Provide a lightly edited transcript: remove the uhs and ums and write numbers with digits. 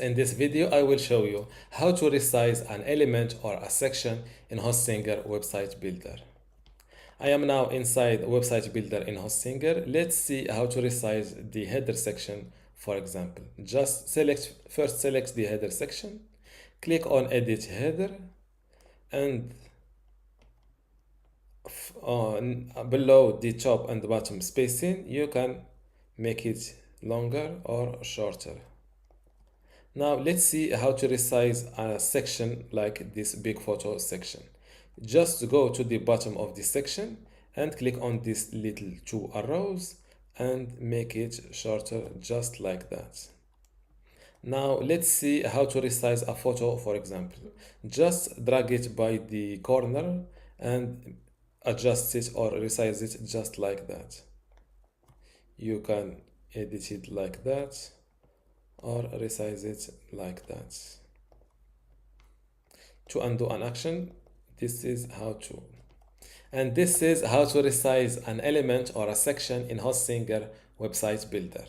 In this video, I will show you how to resize an element or a section in Hostinger Website Builder. I am now inside Website Builder in Hostinger. Let's see how to resize the header section, for example. Just first select the header section, click on Edit Header, and below the top and bottom spacing, you can make it longer or shorter. Now let's see how to resize a section like this big photo section. Just go to the bottom of the section and click on these little two arrows and make it shorter just like that. Now let's see how to resize a photo, for example. Just drag it by the corner and adjust it or resize it just like that. You can edit it like that or resize it like that. To undo an action, this is how to. And this is how to resize an element or a section in Hostinger Website Builder.